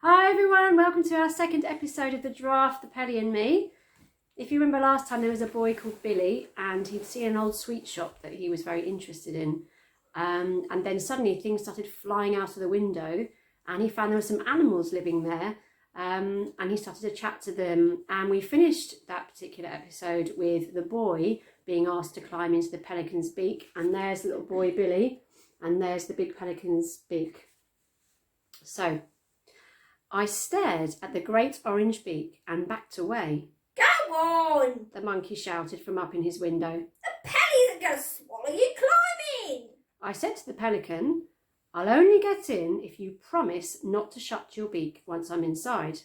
Hi everyone, welcome to our second episode of the Giraffe, the Pelly and me. If you remember last time, there was a boy called Billy and he'd seen an old sweet shop that he was very interested in. And then suddenly things started flying out of the window and he found there were some animals living there, and he started to chat to them. And we finished that particular episode with the boy being asked to climb into the pelican's beak. And there's the little boy Billy and there's the big pelican's beak. So I stared at the great orange beak and backed away. Go on! The monkey shouted from up in his window. The Pelly isn't going to swallow you. Climb in! I said to the pelican, I'll only get in if you promise not to shut your beak once I'm inside.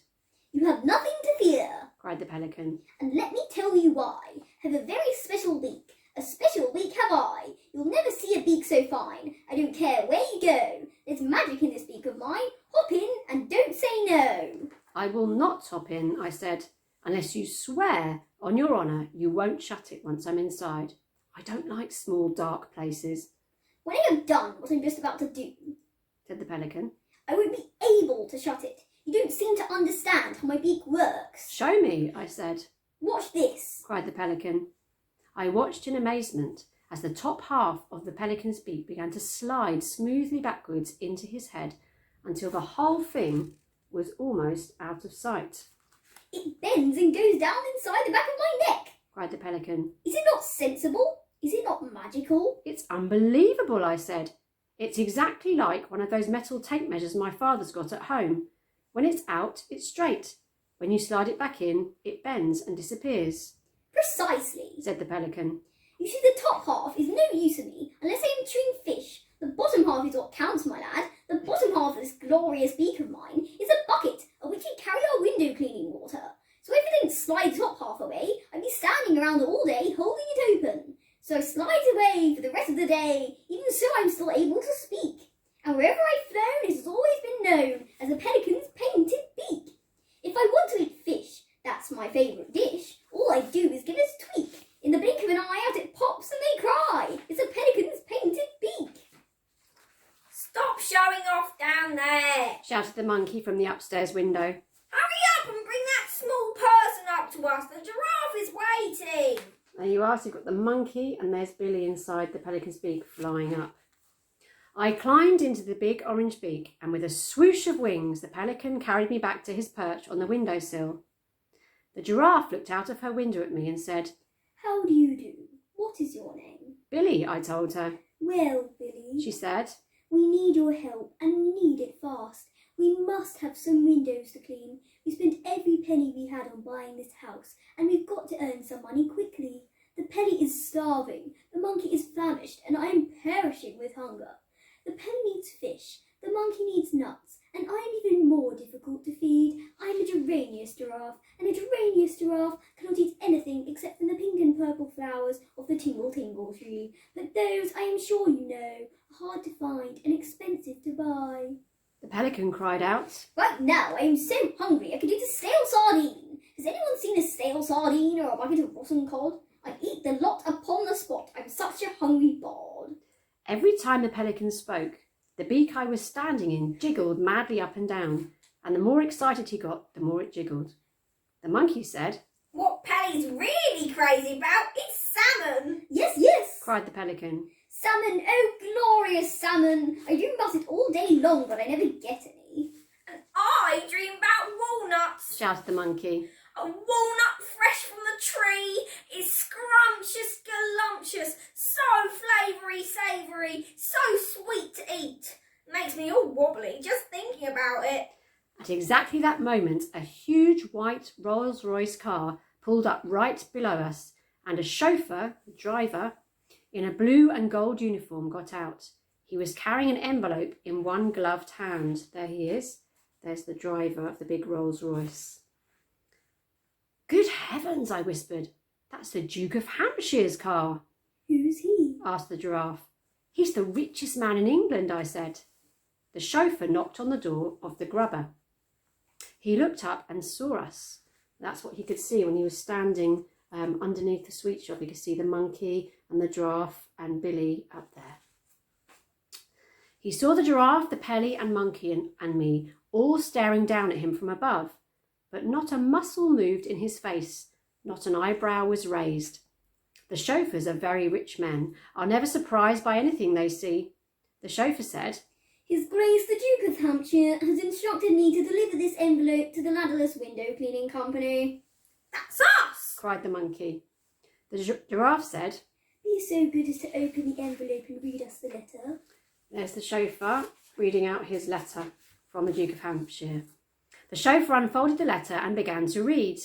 You have nothing to fear, cried the pelican. and let me tell you why. I have a very special beak. A special beak have I. You'll never see a beak so fine. I don't care where you go. There's magic in this beak of mine. Hop in and don't say no. I will not hop in, I said, unless you swear on your honour you won't shut it once I'm inside. I don't like small dark places. When I have done what I'm just about to do, said the pelican, I won't be able to shut it. You don't seem to understand how my beak works. show me, I said. Watch this, cried the pelican. I watched in amazement as the top half of the pelican's beak began to slide smoothly backwards into his head until the whole thing was almost out of sight. It bends and goes down inside the back of my neck, cried the pelican. Is it not sensible? Is it not magical? It's unbelievable, I said. It's exactly like one of those metal tape measures my father's got at home. When it's out, it's straight. When you slide it back in, it bends and disappears. Precisely, said the pelican. You see, the top half is no use to me unless I am chewing fish. The bottom half is what counts, my lad. The bottom half of this glorious beak of mine is a bucket of which we carry our window cleaning water. So if I didn't slide the top half away, I'd be standing around all day holding it open. So I slide away for the rest of the day. Even so, I'm still able to speak. And wherever I've flown, it has always been known as a pelican's painted beak. If I want to eat fish, that's my favourite dish, all I do is give it a tweak. In the blink of an eye, out it pops and they cry. It's a pelican's painted beak. Stop showing off down there, shouted the monkey from the upstairs window. Hurry up and bring that small person up to us. The giraffe is waiting. There you are, so you've got the monkey and there's Billy inside the pelican's beak flying up. I climbed into the big orange beak and with a swoosh of wings the pelican carried me back to his perch on the windowsill. The giraffe looked out of her window at me and said, How do you do? What is your name? Billy, I told her. Well, Billy, she said, we need your help and we need it fast. We must have some windows to clean. We spent every penny we had on buying this house and we've got to earn some money quickly. The Pelly is starving, the monkey is famished and I am perishing with hunger. The Pelly needs fish, the monkey needs nuts, and I am even more difficult to feed. I am a geranious giraffe, and a geranious giraffe cannot eat anything except from the pink and purple flowers of the tingle tingle tree. But those, I am sure you know, are hard to find and expensive to buy. the pelican cried out. Right now I am so hungry I could eat a stale sardine. Has anyone seen a stale sardine or a bucket of rotten cod? I eat the lot upon the spot. I'm such a hungry bard. Every time the pelican spoke, the beak I was standing in jiggled madly up and down, and the more excited he got, the more it jiggled. The monkey said, What Pelly's really crazy about is salmon. Yes, yes, cried the pelican. Salmon, oh glorious salmon. I dream about it all day long, but I never get any. And I dream about walnuts, shouted the monkey. A walnut fresh from the tree is scrumptious, galumpious, so flavoury, savoury, so sweet to eat. Makes me all wobbly just thinking about it. At exactly that moment, a huge white Rolls-Royce car pulled up right below us, and a chauffeur, driver, in a blue and gold uniform got out. He was carrying an envelope in one gloved hand. There he is. There's the driver of the big Rolls-Royce. Good heavens, I whispered. That's the Duke of Hampshire's car. Who's he? asked the giraffe. He's the richest man in England, I said. The chauffeur knocked on the door of the grubber. He looked up and saw us. That's what he could see when he was standing underneath the sweet shop. He could see the monkey and the giraffe and Billy up there. He saw the giraffe, the Pelly and monkey and me all staring down at him from above, but not a muscle moved in his face, not an eyebrow was raised. The chauffeurs are very rich men, are never surprised by anything they see. The chauffeur said, His Grace the Duke of Hampshire has instructed me to deliver this envelope to the ladderless window cleaning company. That's us! cried the monkey. The giraffe said, Be so good as to open the envelope and read us the letter. There's the chauffeur reading out his letter from the Duke of Hampshire. The chauffeur unfolded the letter and began to read.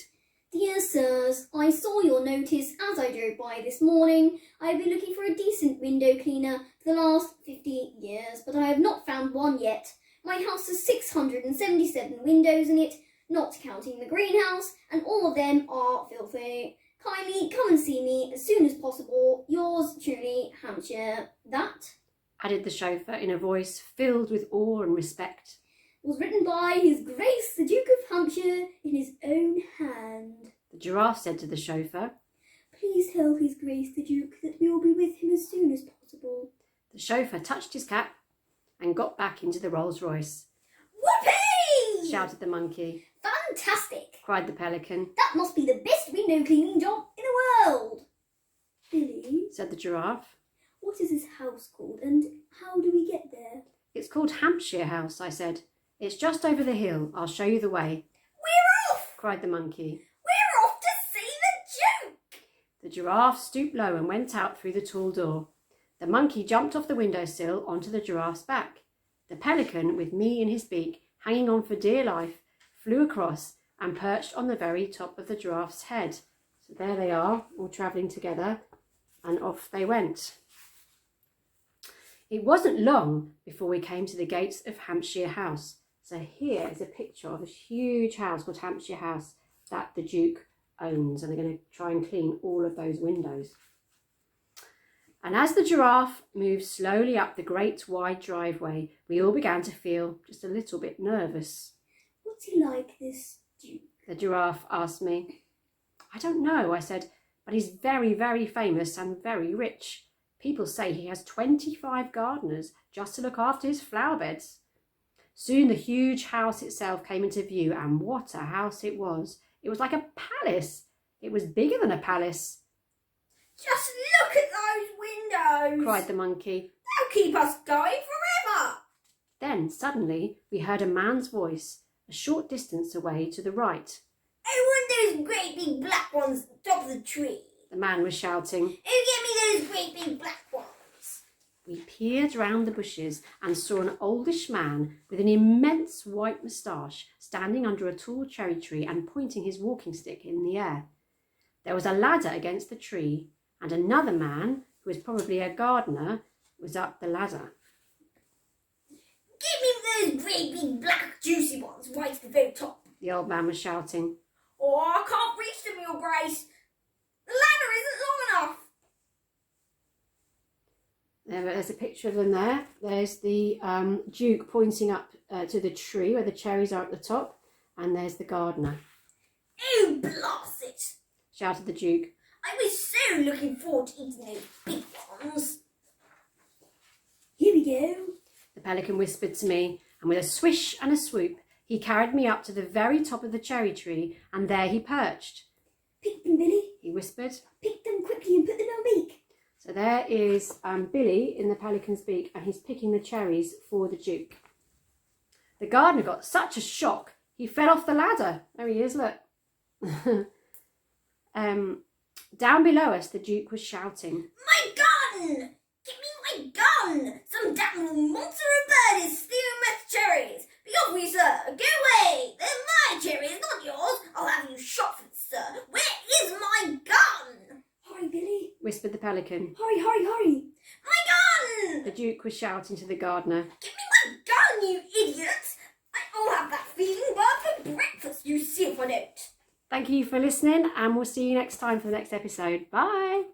Dear sirs, I saw your notice as I drove by this morning. I have been looking for a decent window cleaner for the last 50 years, but I have not found one yet. My house has 677 windows in it, not counting the greenhouse, and all of them are filthy. Kindly come and see me as soon as possible. Yours truly, Hampshire. That, added the chauffeur in a voice filled with awe and respect, was written by His Grace the Duke of Hampshire in his own hand. The giraffe said to the chauffeur. Please tell His Grace the Duke that we will be with him as soon as possible. The chauffeur touched his cap and got back into the Rolls-Royce. Whoopee! Shouted the monkey. Fantastic! Cried the pelican. That must be the best window cleaning job in the world. Billy, said the giraffe. What is this house called and how do we get there? It's called Hampshire House, I said. It's just over the hill. I'll show you the way. We're off! Cried the monkey. We're off to see the Duke! The giraffe stooped low and went out through the tall door. The monkey jumped off the windowsill onto the giraffe's back. The pelican, with me in his beak, hanging on for dear life, flew across and perched on the very top of the giraffe's head. So there they are, all travelling together, and off they went. It wasn't long before we came to the gates of Hampshire House. So here is a picture of a huge house called Hampshire House that the Duke owns, and they're going to try and clean all of those windows. And as the giraffe moved slowly up the great wide driveway, we all began to feel just a little bit nervous. What's he like, this Duke? The giraffe asked me. I don't know, I said, but he's very, very famous and very rich. People say he has 25 gardeners just to look after his flower beds. Soon the huge house itself came into view, and what a house it was. It was like a palace. It was bigger than a palace. Just look at those windows! Cried the monkey. They'll keep us going forever! Then suddenly we heard a man's voice a short distance away to the right. I want those great big black ones at the top of the tree. The man was shouting. Oh, get me those great big black ones. We peered round the bushes and saw an oldish man with an immense white moustache standing under a tall cherry tree and pointing his walking stick in the air. There was a ladder against the tree, and another man, who was probably a gardener, was up the ladder. Give me those great big black juicy ones right at the very top. The old man was shouting. Oh, I can't reach them, Your Grace. The ladder isn't long enough. There's a picture of them there. There's the Duke pointing up to the tree where the cherries are at the top, and there's the gardener. Oh, blast it! Shouted the Duke. I was so looking forward to eating those big ones. Here we go. The pelican whispered to me, and with a swish and a swoop, he carried me up to the very top of the cherry tree, and there he perched. Pick them, Billy. He whispered. Pick them quickly and put them in our beak. So there is Billy in the pelican's beak, and he's picking the cherries for the Duke. The gardener got such a shock, he fell off the ladder. There he is, look. Down below us, the Duke was shouting. My gun! Give me my gun! Some damn little monster of a bird is stealing my cherries. Be off with you, sir. Go away. They're my cherries, not yours. I'll have you shot for this, sir. Where is my gun? Hurry, Billy, whispered the pelican. Hurry, hurry, hurry. My gun! The Duke was shouting to the gardener. Give me my gun, you idiots! I'll have that feeding bird for breakfast, you see if I don't. Thank you for listening, and we'll see you next time for the next episode. Bye!